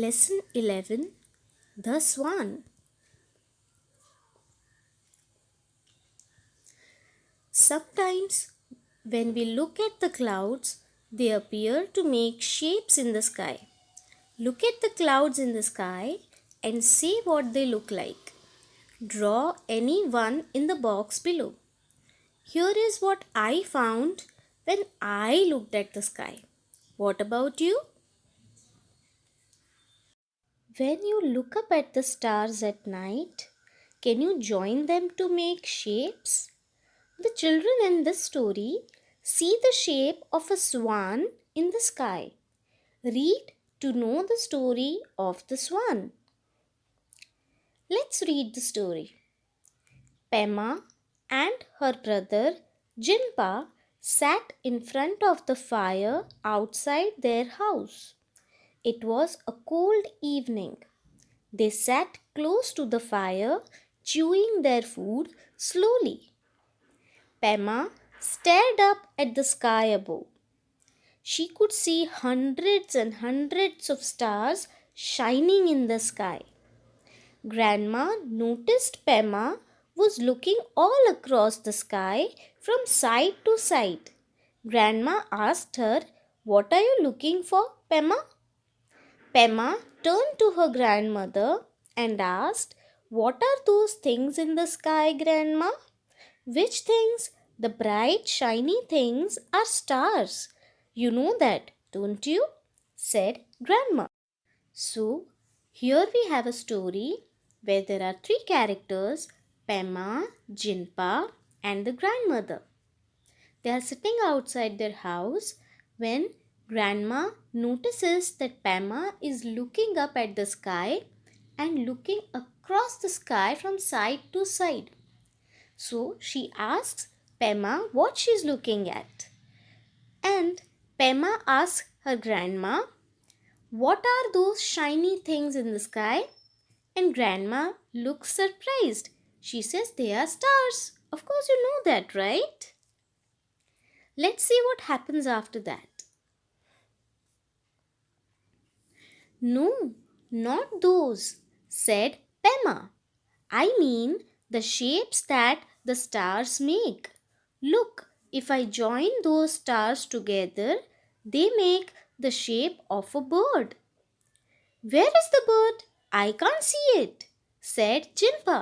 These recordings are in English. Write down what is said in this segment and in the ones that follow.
Lesson 11. The Swan. Sometimes, when we look at the clouds, they appear to make shapes in the sky. Look at the clouds in the sky and see what they look like. Draw any one in the box below. Here is what I found when I looked at the sky. What about you? When you look up at the stars at night, can you join them to make shapes? The children in this story see the shape of a swan in the sky. Read to know the story of the swan. Let's read the story. Pema and her brother Jinpa sat in front of the fire outside their house. It was a cold evening. They sat close to the fire, chewing their food slowly. Pema stared up at the sky above. She could see hundreds and hundreds of stars shining in the sky. Grandma noticed Pema was looking all across the sky from side to side. Grandma asked her, "What are you looking for, Pema?" Pema turned to her grandmother and asked, "What are those things in the sky, Grandma?" "Which things?" "The bright, shiny things are stars. You know that, don't you?" said Grandma. So, here we have a story where there are three characters: Pema, Jinpa, and the grandmother. They are sitting outside their house when Grandma notices that Pema is looking up at the sky and looking across the sky from side to side. So she asks Pema what she's looking at. And Pema asks her grandma, "What are those shiny things in the sky?" And grandma looks surprised. She says, "They are stars." Of course, you know that, right? Let's see what happens after that. "No, not those," said Pema. "I mean the shapes that the stars make. Look, if I join those stars together, they make the shape of a bird." "Where is the bird? I can't see it," said Jinpa.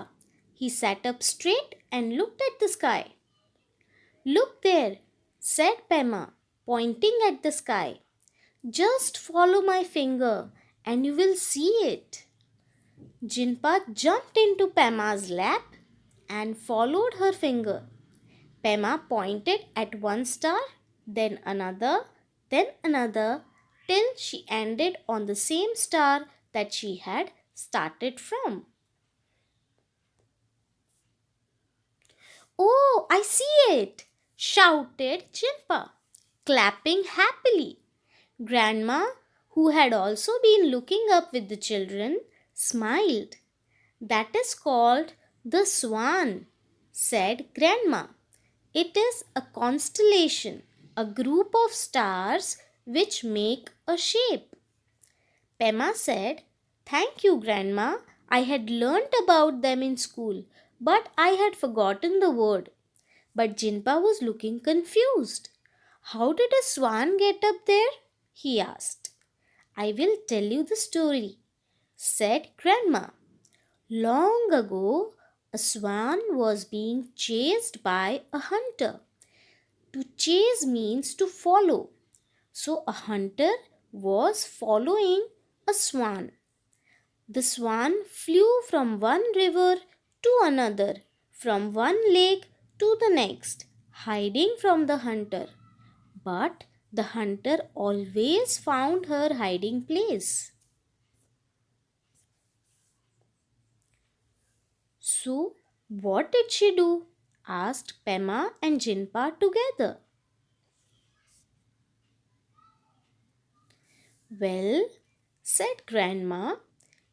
He sat up straight and looked at the sky. "Look there," said Pema, pointing at the sky. "Just follow my finger and you will see it." Jinpa jumped into Pema's lap and followed her finger. Pema pointed at one star, then another, till she ended on the same star that she had started from. "Oh, I see it!" shouted Jimpa, clapping happily. Grandma, who had also been looking up with the children, smiled. "That is called the Swan," said Grandma. "It is a constellation, a group of stars which make a shape." Pema said, "Thank you, Grandma. I had learnt about them in school, but I had forgotten the word." But Jinpa was looking confused. "How did a swan get up there?" he asked. "I will tell you the story," said Grandma. Long ago, a swan was being chased by a hunter. To chase means to follow. So a hunter was following a swan. The swan flew from one river to another, from one lake to the next, hiding from the hunter. But the hunter always found her hiding place. "So, what did she do?" asked Pema and Jinpa together. "Well," said Grandma,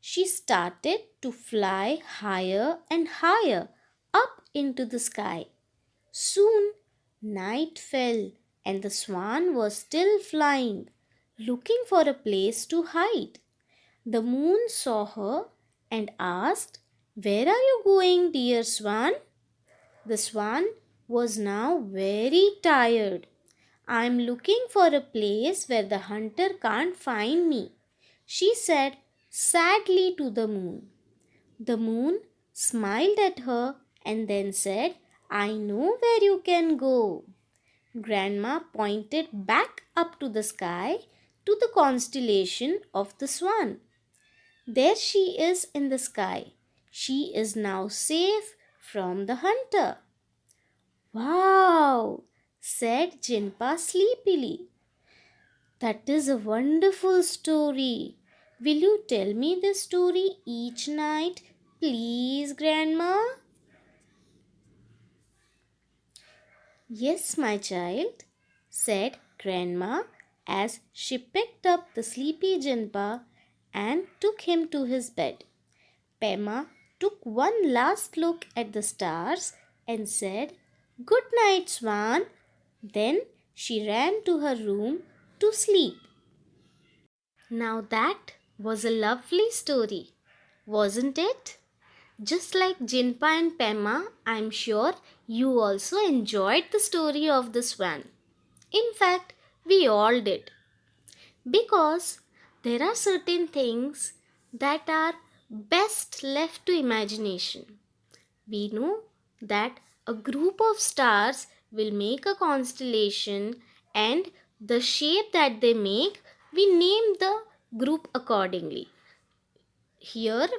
"she started to fly higher and higher up into the sky. Soon night fell and the swan was still flying, looking for a place to hide. The moon saw her and asked, "Where are you going, dear swan?" The swan was now very tired. "I'm looking for a place where the hunter can't find me," she said sadly to the moon. The moon smiled at her and then said, "I know where you can go." Grandma pointed back up to the sky to the constellation of the swan. "There she is in the sky. She is now safe from the hunter." "Wow," said Jinpa sleepily. "That is a wonderful story. Will you tell me this story each night, please, Grandma?" "Yes, my child," said Grandma as she picked up the sleepy Jinpa and took him to his bed. Pema took one last look at the stars and said, "Good night, Swan." Then she ran to her room to sleep. Now that was a lovely story, wasn't it? Just like Jinpa and Pema, I'm sure you also enjoyed the story of the swan. In fact, we all did. Because there are certain things that are best left to imagination. We know that a group of stars will make a constellation, and the shape that they make, we name the group accordingly. Here,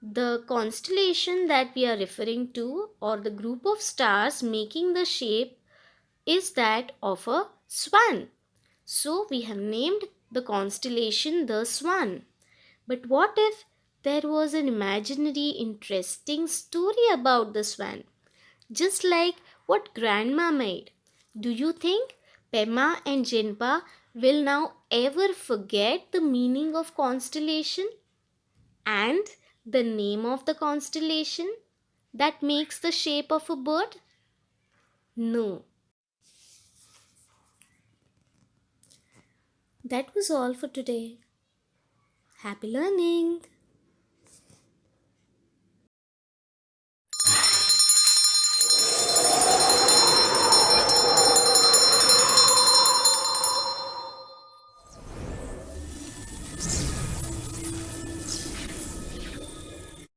the constellation that we are referring to, or the group of stars making the shape, is that of a swan. So we have named the constellation the Swan. But what if there was an imaginary interesting story about the swan? Just like what Grandma made. Do you think Pema and Jinpa will now ever forget the meaning of constellation and the name of the constellation that makes the shape of a bird? No. That was all for today. Happy learning!